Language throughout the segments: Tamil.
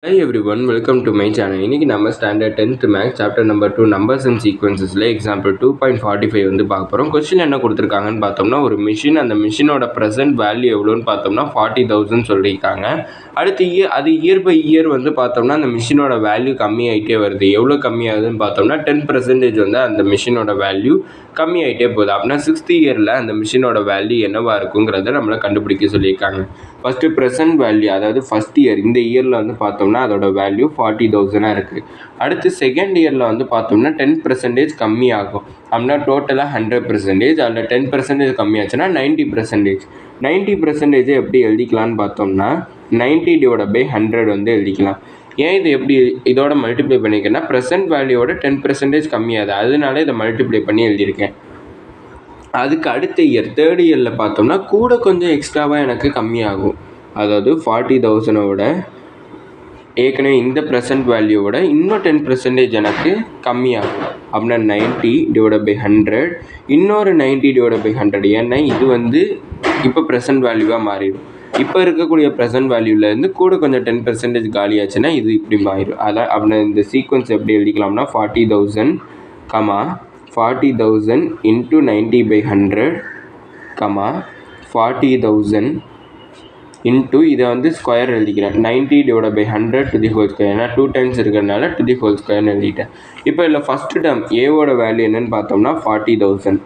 Hi everyone, welcome to my channel. இன்னைக்கு நம்ம standard 10th maths chapter number 2 numbers and சீக்வன்சஸ்ல எக்ஸாம்பிள் 2.45 வந்து பார்க்க போகிறோம். கொஸ்டின் என்ன கொடுத்துருக்காங்கன்னு பார்த்தோம்னா, ஒரு மிஷின், அந்த மிஷினோட ப்ரெசென்ட் வேல்யூ எவ்வளோன்னு பார்த்தோம்னா 40,000 சொல்லியிருக்காங்க. அடுத்து அது இயர் பை இயர் வந்து பார்த்தோம்னா அந்த மிஷினோட வேல்யூ கம்மியாகிட்டே வருது. எவ்வளோ கம்மியாகுதுன்னு பார்த்தோம்னா 10% வந்து அந்த மிஷினோட வேல்யூ கம்மியாகிட்டே போகுது. அப்படின்னா 6th இயரில் அந்த மிஷினோட வேல்யூ என்னவாக இருக்குங்கிறத நம்மளை கண்டுபிடிக்க சொல்லியிருக்காங்க. ஃபஸ்ட்டு ப்ரெசென்ட் வேல்யூ, அதாவது ஃபஸ்ட் இயர், இந்த இயரில் வந்து பார்த்தோம்னா அதோட வேல்யூ 40,000 இருக்குது. அடுத்து செகண்ட் இயரில் வந்து பார்த்தோம்னா 10% கம்மியாகும். அப்படின்னா டோட்டலாக 100%, அதில் 10% கம்மியாச்சுன்னா 90%. 90% எப்படி எழுதிக்கலான்னு பார்த்தோம்னா 90/100 வந்து எழுதிக்கலாம். ஏன் இது எப்படி இதோட மல்டிப்ளை பண்ணியிருக்கேன்னா, ப்ரெசென்ட் வேல்யூவோட 10% கம்மியாகுது, அதனால இதை மல்டிப்ளை பண்ணி எழுதியிருக்கேன். அதுக்கு அடுத்த இயர், தேர்ட் இயரில் பார்த்தோம்னா கூட கொஞ்சம் எக்ஸ்ட்ராவாக எனக்கு கம்மியாகும். அதாவது 40,000ஓட ஏற்கனவே இந்த ப்ரெசென்ட் வேல்யூவோட இன்னும் 10% எனக்கு கம்மியாகும். அப்படின்னா 90/100, இன்னொரு 90/100. ஏன்னா இது வந்து இப்போ ப்ரெசென்ட் வேல்யூவாக மாறிடும். இப்போ இருக்கக்கூடிய ப்ரெசென்ட் வேல்யூலேருந்து கூட கொஞ்சம் 10% காலியாச்சுன்னா இது இப்படி மாறிடும். அதான் அப்படின்னா இந்த சீக்வன்ஸ் எப்படி எழுதிக்கலாம்னா 40,000, 40,000 into 90/100, 40,000 into இதை வந்து ஸ்கொயர் எழுதிக்கிறேன். 90/100 to the whole square. ஏன்னா 2 times இருக்கிறதுனால to the whole square எழுதிட்டேன். இப்போ இதில் ஃபஸ்ட்டு டேர்ம் ஏவோட வேல்யூ என்னன்னு பார்த்தோம்னா 40,000.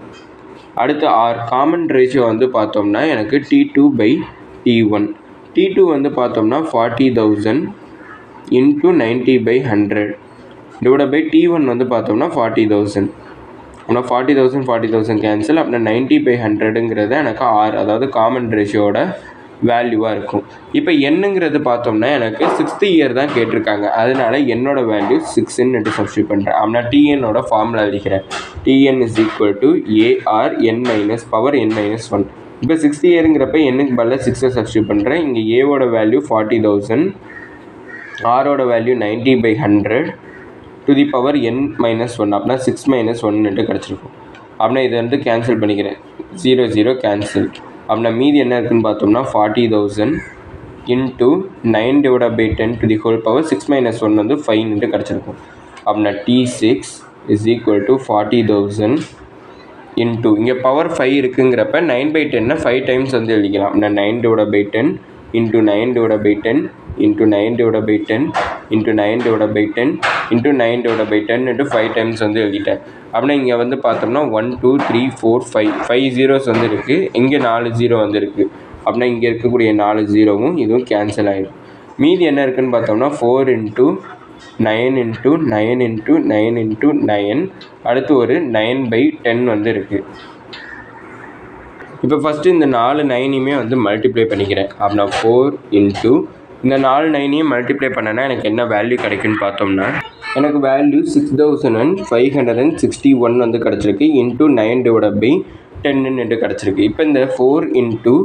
அடுத்து ஆர் காமன் ரேஷியோ வந்து பார்த்தோம்னா எனக்கு T2/T1. T2 வந்து பார்த்தோம்னா 40,000 into 90/100 டிவைட் பை T1 வந்து பார்த்தோம்னா 40,000. அப்படின்னா 40,000 கேன்சல். அப்படின்னா 90/100ங்கிறது எனக்கு ஆர், அதாவது காமன் ரேஷியோட வேல்யூவாக இருக்கும். இப்போ என்னங்கிறது பார்த்தோம்னா எனக்கு 6th இயர் தான் கேட்டிருக்காங்க, அதனால என்னோட வேல்யூ 6ன்னு சப்ஸ்டியூட் பண்ணுறேன். அப்படின்னா டிஎன்னோட ஃபார்முலா எழுதிக்கிறேன். T n is equal to a r n - power n - 1. இப்போ 6th இயருங்கிறப்ப என்னுக்கு பதிலாக 6 சப்ஸ்டியூட் பண்ணுறேன். இங்கே ஏவோட வேல்யூ 40,000, ஆரோட value 90/100 to the power n - 1. அப்படின்னா 6 - 1 கிடச்சிருக்கும். அப்படின்னா இதை வந்து கேன்சல் பண்ணிக்கிறேன். 0 0 கேன்சல். அப்படின்னா மீதி என்ன இருக்குதுன்னு பார்த்தோம்னா 40,000 into 9/10 to the whole power 6 - 1 வந்து 5 கிடச்சிருக்கும். அப்படின்னா T6 is equal to 40,000 into இங்கே பவர் 5 இருக்குங்கிறப்ப 9/10 5 டைம்ஸ் வந்து எழுதிக்கலாம். அப்படின்னா 9/10 into 9/10 into 9/10 into 9/10 into 9/10 into 5 times வந்து எழுதிட்டேன். அப்படின்னா இங்கே வந்து பார்த்தோம்னா 1 2 3 4 5 ஜீரோஸ் வந்து இருக்குது. இங்கே 4 ஜீரோ வந்து இருக்குது. அப்படின்னா இங்கே இருக்கக்கூடிய 4 ஜீரோவும் இதுவும் கேன்சல் ஆகிடும். மீதி என்ன இருக்குதுன்னு பார்த்தோம்னா 4 into 9 into 9 into 9 into 9, அடுத்து ஒரு 9/10 வந்து இருக்குது. இப்போ ஃபஸ்ட்டு இந்த 4 9யுமே வந்து மல்டிப்ளை பண்ணிக்கிறேன். அப்படின்னா 4 into இந்த 4 9யும் மல்டிப்ளை பண்ணனா எனக்கு என்ன வேல்யூ கிடைக்குன்னு பார்த்தோம்னா எனக்கு வேல்யூ 6,561 வந்து கிடச்சிருக்கு. இன்ட்டு 9/10 கிடச்சிருக்கு. இப்போ இந்த 4 into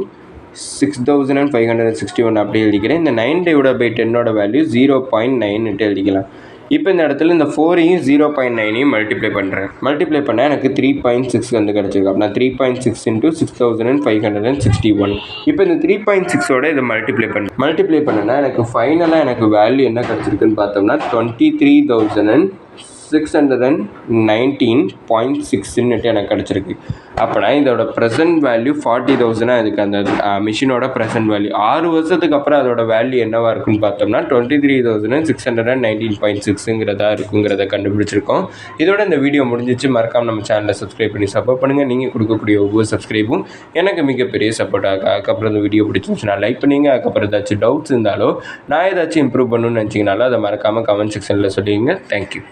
6,561 அப்படி எழுதிக்கிறேன். இந்த 9/10ஓட வேல்யூ 0.9 எழுதிக்கலாம். இப்போ இந்த இடத்துல இந்த 4யும் 0.9யும் மல்டிப்ளை பண்ணுறேன். மல்டிப்ளை பண்ணால் எனக்கு 3.6 வந்து கிடச்சிருக்கு. அப்படின்னா 3.6 into 6,561. இப்போ இந்த 3.6ஓட இதை மல்டிப்ளை பண்ணனா எனக்கு ஃபைனலாக எனக்கு வேல்யூ என்ன கிடச்சிருக்குன்னு பார்த்தோம்னா 23,619.6 எனக்கு கிடச்சிருக்கு. அப்போனா இதோட ப்ரெசென்ட் வேல்யூ 40,000 இதுக்கு அந்த மிஷினோட ப்ரெசென்ட் வேல்யூ 6 வருஷத்துக்கு அப்புறம் அதோட வேல்யூ என்னவாக இருக்குன்னு பார்த்தோம்னா 23,619.6ங்கிறதா இருக்குங்கிறத கண்டுபிடிச்சிருக்கோம். இதோட இந்த வீடியோ முடிஞ்சிச்சு. மறக்காமல் நம்ம சேனலை சப்ஸ்கிரைப் பண்ணி சப்போர்ட் பண்ணுங்கள். நீங்கள் கொடுக்கக்கூடிய ஒவ்வொரு சப்ஸ்கிரைபும் எனக்கு மிகப்பெரிய சப்போர்ட் ஆகும். அதுக்கப்புறம் இந்த வீடியோ பிடிச்சிருந்துச்சுன்னா லைக் பண்ணிங்க. அதுக்கப்புறம் ஏதாச்சும் டவுட்ஸ் இருந்தாலோ நான் ஏதாச்சும் இம்ப்ரூவ் பண்ணணும்னு நினச்சிங்கனாலும் அதை மறக்காமல் கமெண்ட் செக்ஷனில் சொல்லிடுங்க. தேங்க்யூ.